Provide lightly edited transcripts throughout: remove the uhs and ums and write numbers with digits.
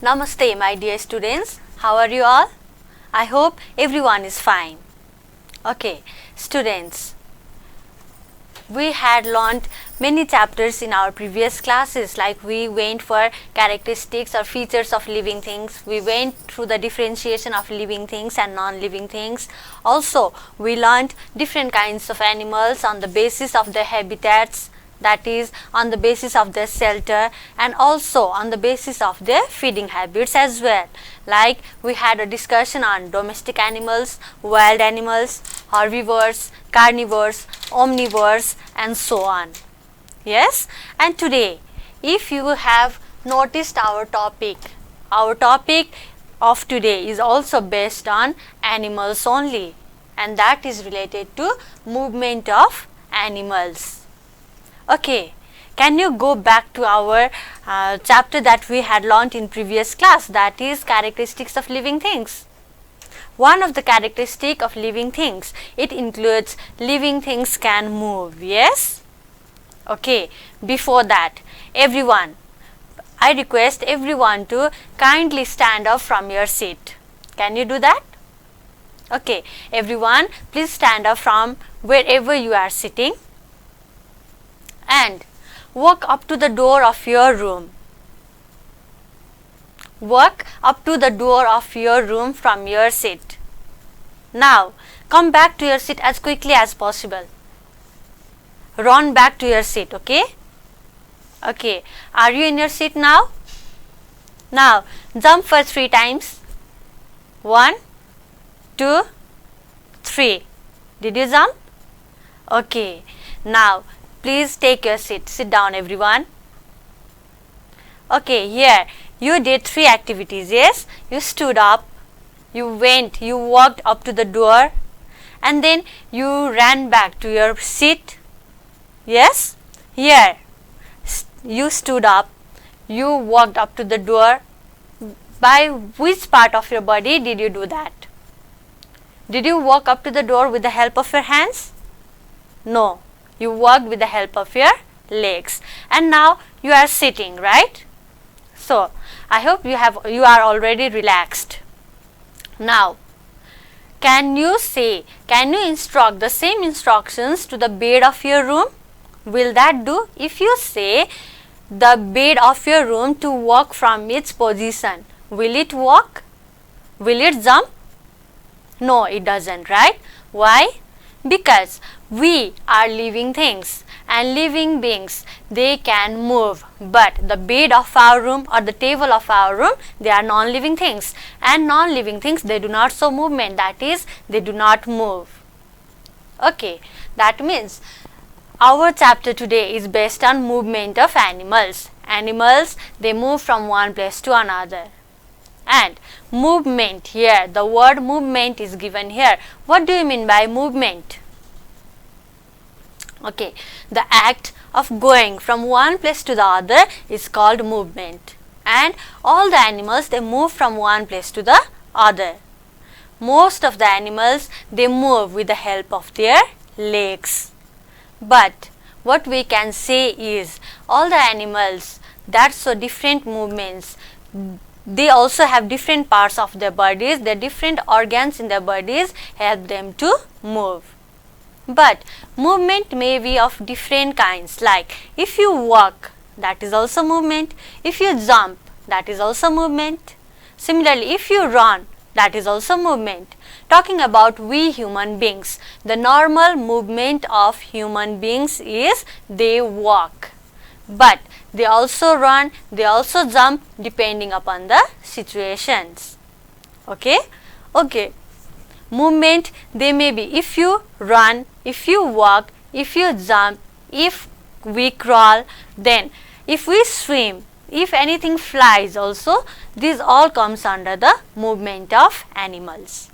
Namaste, my dear students. How are you all? I hope everyone is fine. Okay, students, we had learned many chapters in our previous classes, like we went for characteristics or features of living things. We went through the differentiation of living things and non-living things. Also, we learned different kinds of animals on the basis of their habitats, that is on the basis of their shelter, and also on the basis of their feeding habits as well. Like we had a discussion on domestic animals, wild animals, herbivores, carnivores, omnivores, and so on. Yes, and today, if you have noticed our topic of today is also based on animals only, and that is related to movement of animals. Okay, can you go back to our chapter that we had learnt in previous class, that is characteristics of living things. One of the characteristic of living things, it includes living things can move. Yes? Okay, before that, everyone, I request everyone to kindly stand up from your seat. Can you do that? Okay, everyone, please stand up from wherever you are sitting and walk up to the door of your room. Walk up to the door of your room from your seat. Now, come back to your seat as quickly as possible. Run back to your seat, okay? Okay, are you in your seat now? Now, jump for 3 times. 1, 2, 3. Did you jump? Okay, now please take your seat. Sit down, everyone. Okay, here you did 3 activities. Yes, you stood up, you walked up to the door, and then you ran back to your seat. Yes, here you stood up, you walked up to the door. By which part of your body did you do that? Did you walk up to the door with the help of your hands? No. You walked with the help of your legs, and now you are sitting, right? So, I hope you are already relaxed. Now, can you instruct the same instructions to the bed of your room? Will that do? If you say the bed of your room to walk from its position, will it walk? Will it jump? No, it doesn't, right? Why? Because we are living things, and living beings, they can move, but the bed of our room or the table of our room, they are non-living things, and non-living things, they do not show movement, that is, they do not move. Okay, that means our chapter today is based on movement of animals. Animals, they move from one place to another. And movement, here the word movement is given here. What do you mean by movement? Okay, the act of going from one place to the other is called movement, and all the animals, they move from one place to the other. Most of the animals, they move with the help of their legs, but what we can say is all the animals that show different movements, they also have different parts of their bodies, their different organs in their bodies help them to move. But movement may be of different kinds, like if you walk, that is also movement. If you jump, that is also movement. Similarly, if you run, that is also movement. Talking about we human beings, the normal movement of human beings is they walk, but they also run, they also jump depending upon the situations. Okay? Okay. Movement, they may be if you run, if you walk, if you jump, if we crawl, then if we swim, if anything flies also, this all comes under the movement of animals.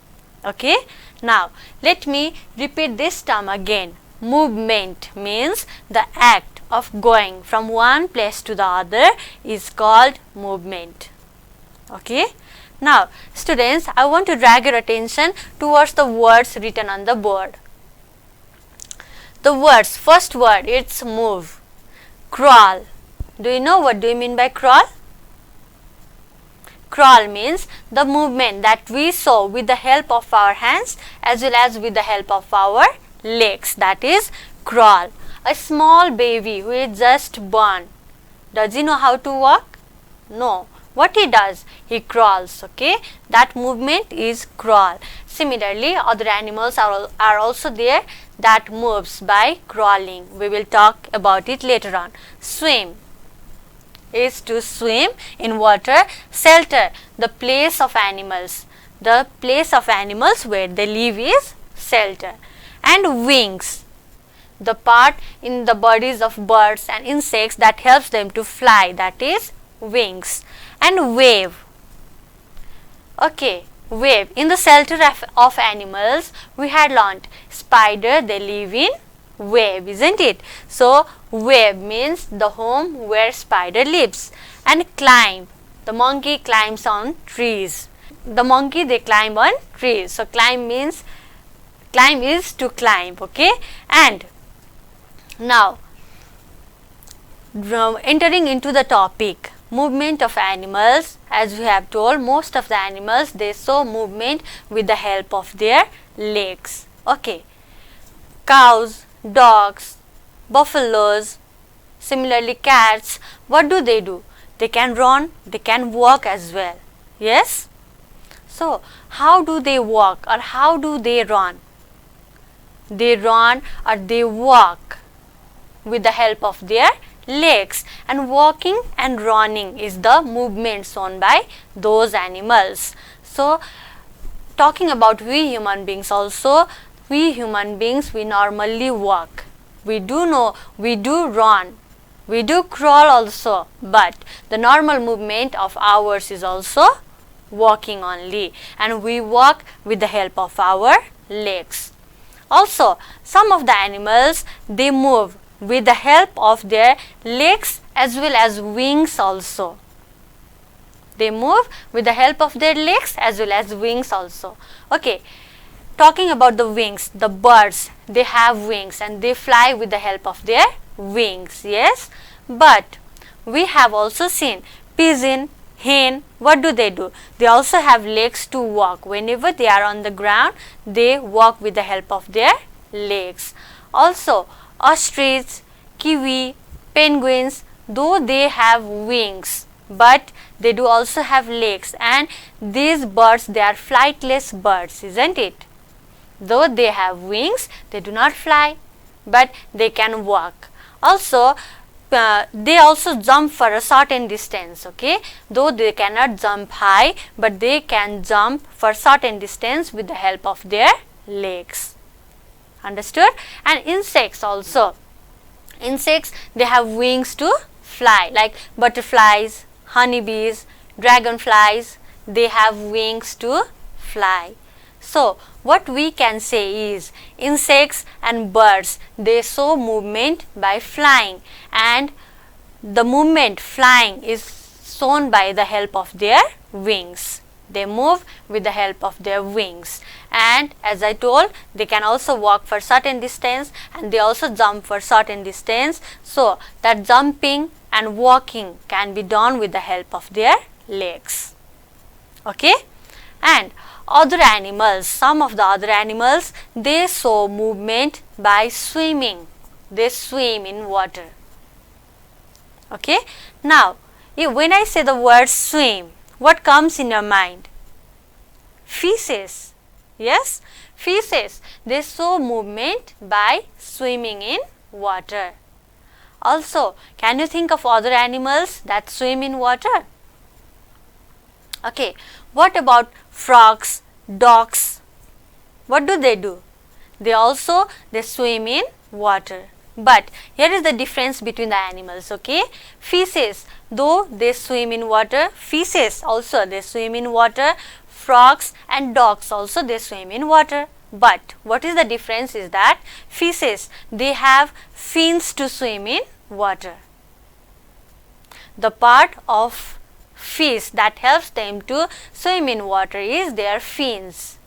Okay? Now, let me repeat this term again. Movement means the act of going from one place to the other is called movement. Okay? Now, students, I want to drag your attention towards the words written on the board. The words, first word, it's move. Crawl. Do you know what do you mean by crawl? Crawl means the movement that we saw with the help of our hands as well as with the help of our legs, that is crawl. A small baby who is just born, does he know how to walk? No. What he does? He crawls, okay? That movement is crawl. Similarly, other animals are also there that moves by crawling. We will talk about it later on. Swim is to swim in water. Shelter, the place of animals. The place of animals where they live is shelter. And wings, the part in the bodies of birds and insects that helps them to fly, that is wings. And wave, okay, wave, in the shelter of animals we had learnt spider, they live in web, isn't it? So web means the home where spider lives. And climb, the monkey climbs on trees. The monkey, they climb on trees. So climb means, climb is to climb, okay? And now entering into the topic, movement of animals. As we have told, most of the animals, they show movement with the help of their legs, okay? Cows, dogs, buffaloes, similarly cats, what do? They can run, they can walk as well, yes? So how do they walk or how do they run? They run or they walk with the help of their legs, and walking and running is the movement shown by those animals. So talking about we human beings also, we human beings, we normally walk. We do know, we do run, we do crawl also, but the normal movement of ours is also walking only, and we walk with the help of our legs. Also, some of the animals, they move with the help of their legs as well as wings also. They move with the help of their legs as well as wings also. Okay, talking about the wings, the birds, they have wings and they fly with the help of their wings, yes? But we have also seen pigeon, hen, what do? They also have legs to walk. Whenever they are on the ground, they walk with the help of their legs. Also, ostrich, kiwi, penguins, though they have wings, but they do also have legs, and these birds, they are flightless birds, isn't it? Though they have wings, they do not fly, but they can walk. Also, they also jump for a certain distance, okay? Though they cannot jump high, but they can jump for certain distance with the help of their legs. Understood? And insects also. Insects, they have wings to fly, like butterflies, honeybees, dragonflies, they have wings to fly. So what we can say is, insects and birds, they show movement by flying, and the movement flying is shown by the help of their wings. They move with the help of their wings, and as I told, they can also walk for certain distance and they also jump for certain distance. So that jumping and walking can be done with the help of their legs, okay? And other animals, some of the other animals, they show movement by swimming. They swim in water, okay? Now when I say the word swim, what comes in your mind? Fishes, yes? Fishes, they show movement by swimming in water. Also, can you think of other animals that swim in water? Okay, what about frogs, ducks? What do? They also, they swim in water. But here is the difference between the animals, okay? Fishes, though they swim in water, fishes also they swim in water, frogs and ducks also they swim in water. But what is the difference is that fishes, they have fins to swim in water. The part of fish that helps them to swim in water is their fins.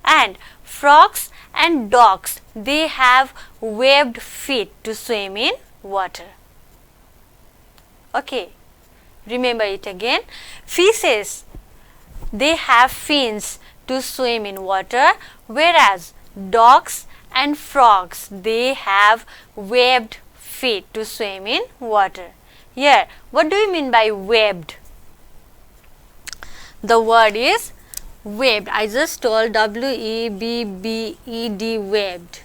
And frogs and ducks, they have webbed feet to swim in water. Okay, remember it again. Fishes, they have fins to swim in water, whereas dogs and frogs, they have webbed feet to swim in water. Here, what do you mean by webbed? The word is webbed. I just told W-E-B-B-E-D, webbed.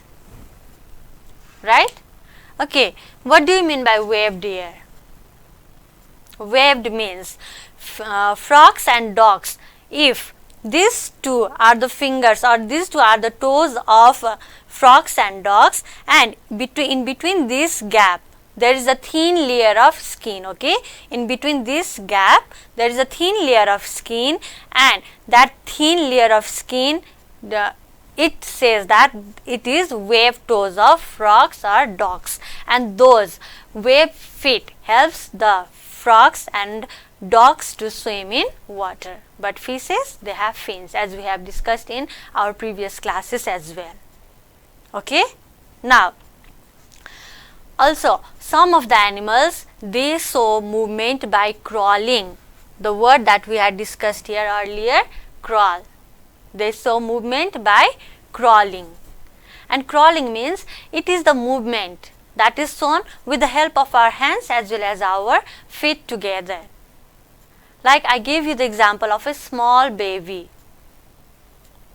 Right? Okay, what do you mean by webbed here? Webbed means frogs and dogs, if these two are the fingers or these two are the toes of frogs and dogs, and in between this gap there is a thin layer of skin. Okay, in between this gap there is a thin layer of skin, and that thin layer of skin, it says that it is webbed toes of frogs or dogs, and those webbed feet helps the frogs and dogs to swim in water. But fishes, they have fins, as we have discussed in our previous classes as well. Okay. Now, also some of the animals, they show movement by crawling. The word that we had discussed here earlier, crawl. They show movement by crawling. And crawling means it is the movement that is shown with the help of our hands as well as our feet together. Like I gave you the example of a small baby.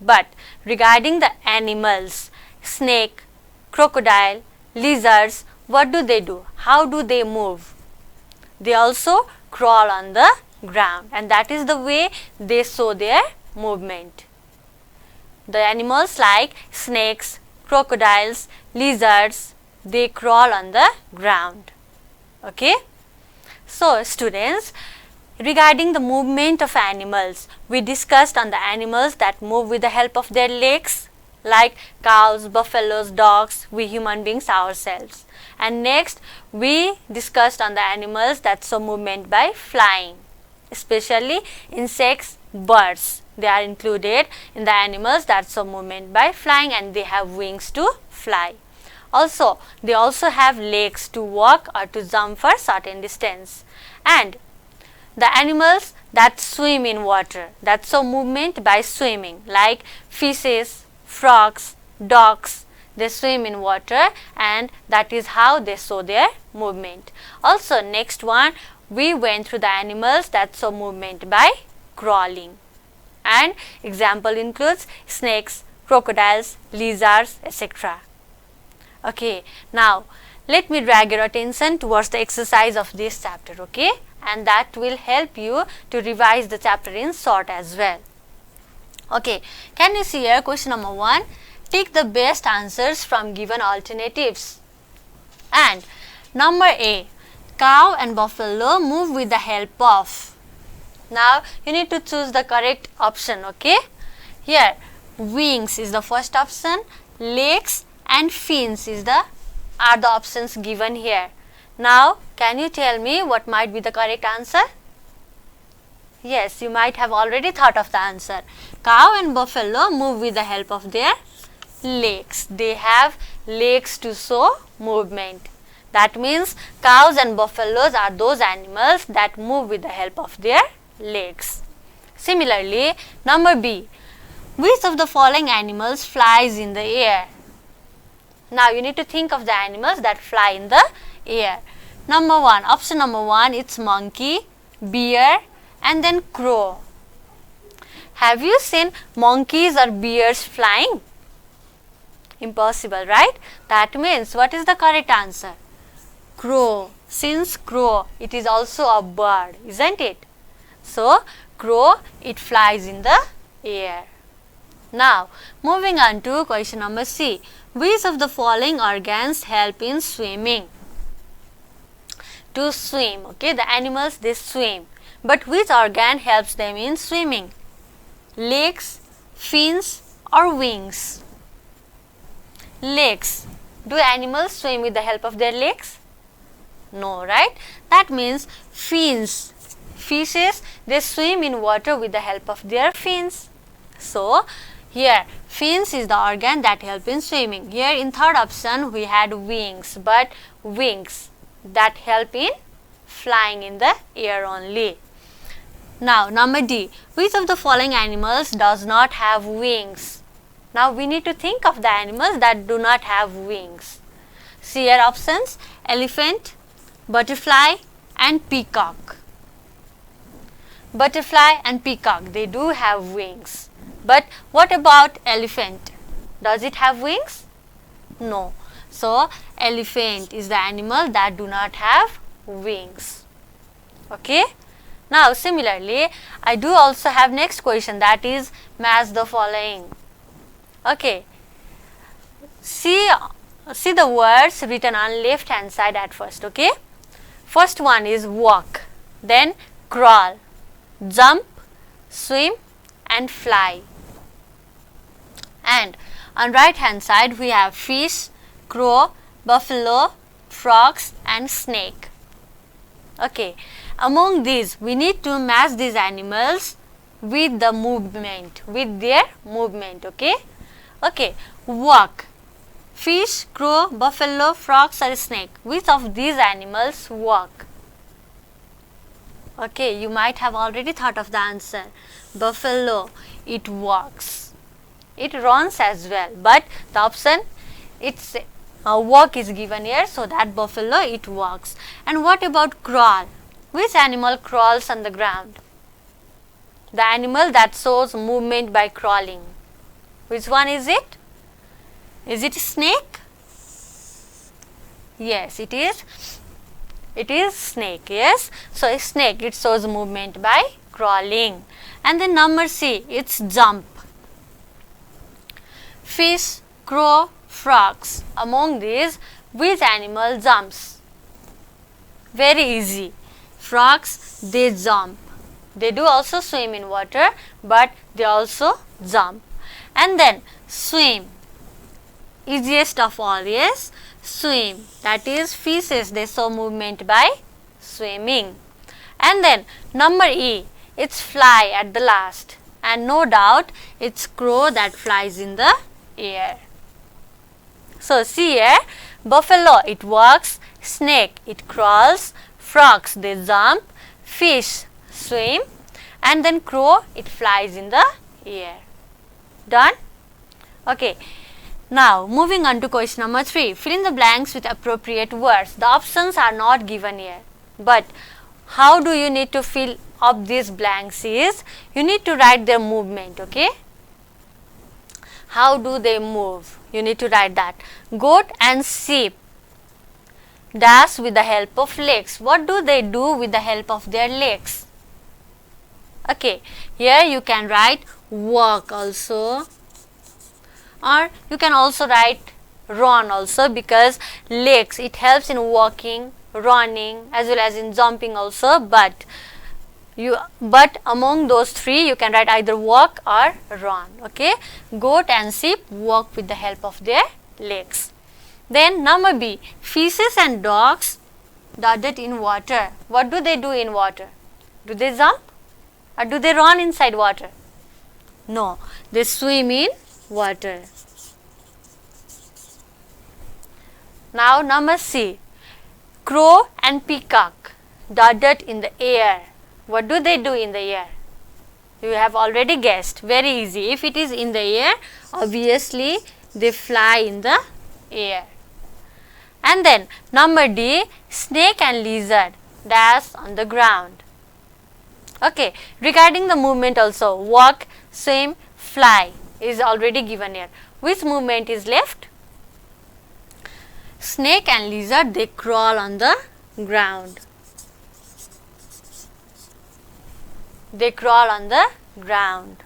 But regarding the animals, snake, crocodile, lizards, what do? How do they move? They also crawl on the ground, and that is the way they show their movement. The animals like snakes, crocodiles, lizards, they crawl on the ground. Okay. So students, regarding the movement of animals, we discussed on the animals that move with the help of their legs, like cows, buffaloes, dogs, we human beings ourselves. And next we discussed on the animals that show movement by flying, especially insects, birds. They are included in the animals that show movement by flying, and they have wings to fly. Also, they also have legs to walk or to jump for certain distance. And the animals that swim in water, that show movement by swimming, like fishes, frogs, dogs, they swim in water, and that is how they show their movement. Also, next one, we went through the animals that show movement by crawling, and example includes snakes, crocodiles, lizards, etc. Okay, now let me drag your attention towards the exercise of this chapter, okay, and that will help you to revise the chapter in short as well. Okay, can you see here question number 1? Take the best answers from given alternatives. And number A, cow and buffalo move with the help of. Now you need to choose the correct option, okay. Here wings is the first option, legs and fins are the options given here. Now can you tell me what might be the correct answer? Yes, you might have already thought of the answer. Cow and buffalo move with the help of their legs. They have legs to show movement. That means cows and buffaloes are those animals that move with the help of their legs. Similarly, number B, which of the following animals flies in the air? Now you need to think of the animals that fly in the air. Number 1, option number 1, it's monkey, bear, and then crow. Have you seen monkeys or bears flying? Impossible, right? That means what is the correct answer? Crow. Since crow, it is also a bird, isn't it? So crow, it flies in the air. Now moving on to question number C. Which of the following organs help in swimming? To swim, okay, the animals, they swim, but which organ helps them in swimming? Legs, fins or wings? Legs. Do animals swim with the help of their legs? No, right? That means fins. Fishes, they swim in water with the help of their fins. So here fins is the organ that help in swimming. Here in third option we had wings, but wings that help in flying in the air only. Now number D, which of the following animals does not have wings? Now we need to think of the animals that do not have wings. See your options: elephant, butterfly and peacock. Butterfly and peacock, they do have wings. But what about elephant? Does it have wings? No. So elephant is the animal that do not have wings. Okay. Now similarly, I do also have next question, that is match the following. Okay. See the words written on left hand side at first. Okay. First one is walk, then crawl, jump, swim and fly. And on right hand side we have fish, crow, buffalo, frogs and snake. Okay. Among these we need to match these animals with the movement, with their movement. Okay. Okay. Walk. Fish, crow, buffalo, frogs or snake. Which of these animals walk? Okay, you might have already thought of the answer. Buffalo, it walks. It runs as well, but the option, it's walk is given here, so that buffalo, it walks. And what about crawl? Which animal crawls on the ground? The animal that shows movement by crawling. Which one is it? Is it snake? Yes, it is. It is snake, yes. So a snake, it shows movement by crawling. And then number C, it's jump. Fish, crow, frogs. Among these, which animal jumps? Very easy. Frogs, they jump. They do also swim in water, but they also jump. And then swim. Easiest of all, yes, swim. That is fishes, they show movement by swimming. And then number E, it's fly at the last. And no doubt, it's crow that flies in the air. So see here, buffalo, it walks, snake, it crawls, frogs, they jump, fish, swim, and then crow, it flies in the air. Done? Okay. Now, moving on to question number 3. Fill in the blanks with appropriate words. The options are not given here. But how do you need to fill up these blanks is, you need to write their movement, okay? How do they move? You need to write that. Goat and sheep dash with the help of legs. What do they do with the help of their legs? Okay, here you can write walk also. Or you can also write run also, because legs, it helps in walking, running as well as in jumping also, but among those three you can write either walk or run. Okay, goat and sheep walk with the help of their legs. Then number B, fishes and dogs dotted in water. What do they do in water? Do they jump or do they run inside water? No, they swim in water. Now number C, crow and peacock dotted in the air. What do they do in the air? You have already guessed, very easy. If it is in the air, obviously they fly in the air. And then number D, snake and lizard dash on the ground. Okay, regarding the movement also, walk, swim, fly is already given here. Which movement is left? Snake and lizard, they crawl on the ground. They crawl on the ground.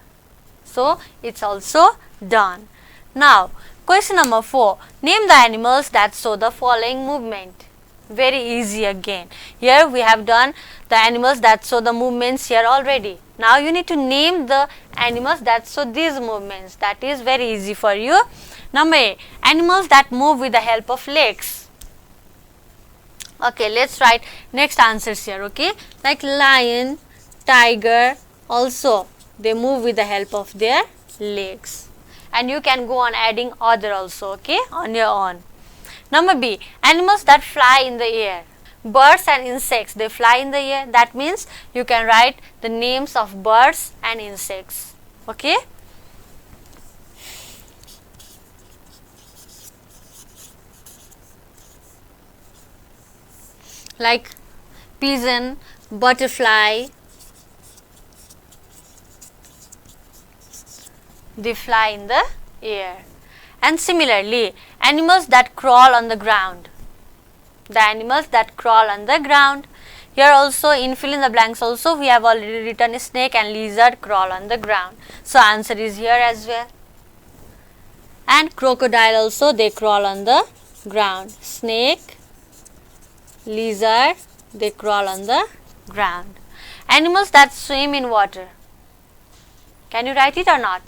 So it's also done. Now question number 4. Name the animals that show the following movement. Very easy again. Here we have done the animals that show the movements here already. Now you need to name the animals that show these movements. That is very easy for you. Number A, animals that move with the help of legs. Okay, let's write next answers here. Okay, like lion, tiger, also they move with the help of their legs. And you can go on adding other also, okay, on your own. Number B, animals that fly in the air. Birds and insects, they fly in the air. That means you can write the names of birds and insects. Okay. Like pigeon, butterfly, they fly in the air. And similarly, animals that crawl on the ground. The animals that crawl on the ground. Here also, in fill in the blanks also, we have already written snake and lizard crawl on the ground. So answer is here as well. And crocodile also, they crawl on the ground. Snake, lizard, they crawl on the ground. Animals that swim in water. Can you write it or not?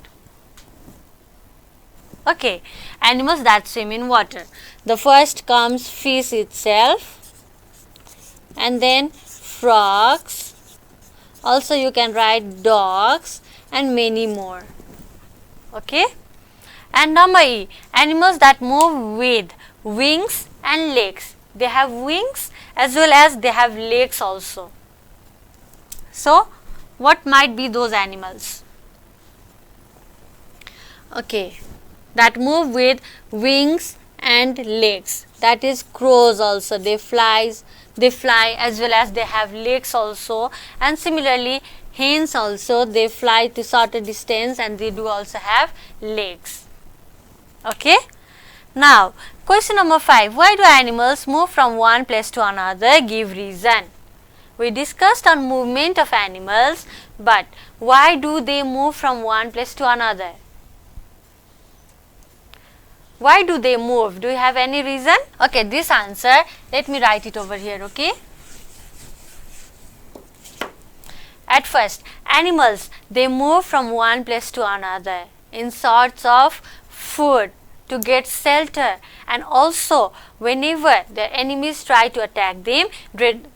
Okay, animals that swim in water. The first comes fish itself, and then frogs. Also you can write dogs and many more. Okay. And number E, animals that move with wings and legs. They have wings as well as they have legs also. So what might be those animals? Okay, that move with wings and legs. That is crows also. They fly as well as they have legs also. And similarly, hens also, they fly to shorter distance and they do also have legs. Okay. Now, question number 5. Why do animals move from one place to another? Give reason. We discussed on movement of animals, but why do they move from one place to another? Why do they move? Do you have any reason? Okay, this answer, let me write it over here, okay? At first, animals, they move from one place to another in search of food, to get shelter, and also whenever the enemies try to attack them,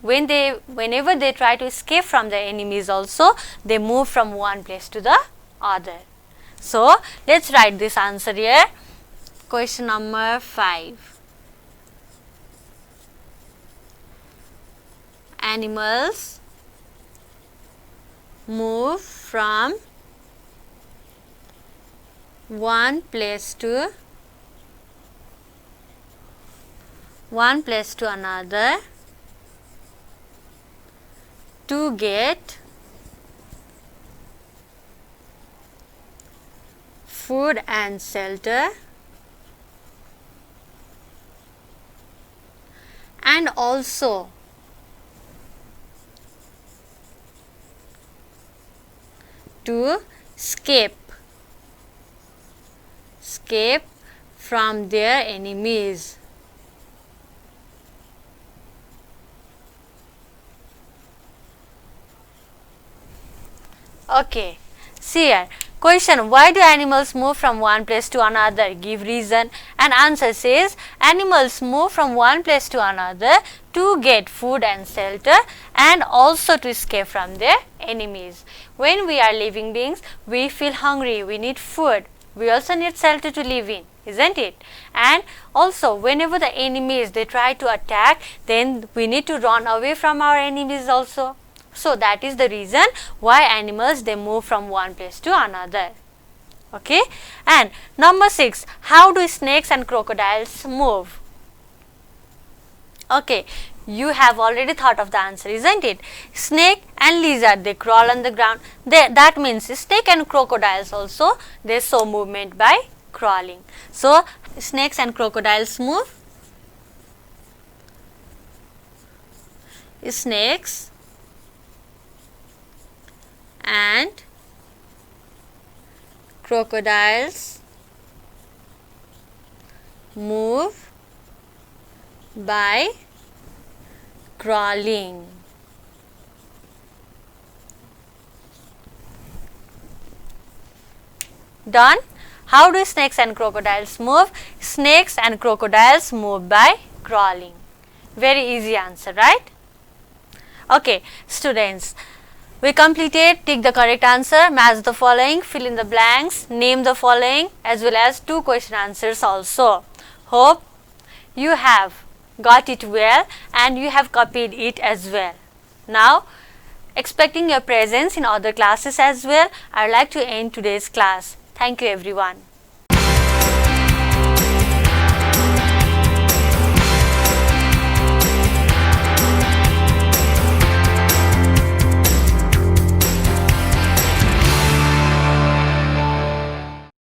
whenever they try to escape from the enemies also, they move from one place to the other. So, let's write this answer here. Question number 5. Animals move from one place to another to get food and shelter, and also to escape from their enemies. Okay, see here. Question, why do animals move from one place to another? Give reason. And answer says, animals move from one place to another to get food and shelter and also to escape from their enemies. When we are living beings, we feel hungry, we need food. We also need shelter to live in, isn't it? And also, whenever the enemies, they try to attack, then we need to run away from our enemies also. So that is the reason why animals, they move from one place to another. Okay. And number 6, how do snakes and crocodiles move? Okay, you have already thought of the answer, isn't it? Snake and lizard, they crawl on the ground. That means snake and crocodiles also, they show movement by crawling. So snakes and crocodiles move. Snakes and crocodiles move by crawling. Done. How do snakes and crocodiles move? Snakes and crocodiles move by crawling. Very easy answer, right? Okay, students, we completed tick the correct answer, match the following, fill in the blanks, name the following, as well as 2 question answers also. Hope you have got it well and you have copied it as well. Now, expecting your presence in other classes as well, I would like to end today's class. Thank you everyone.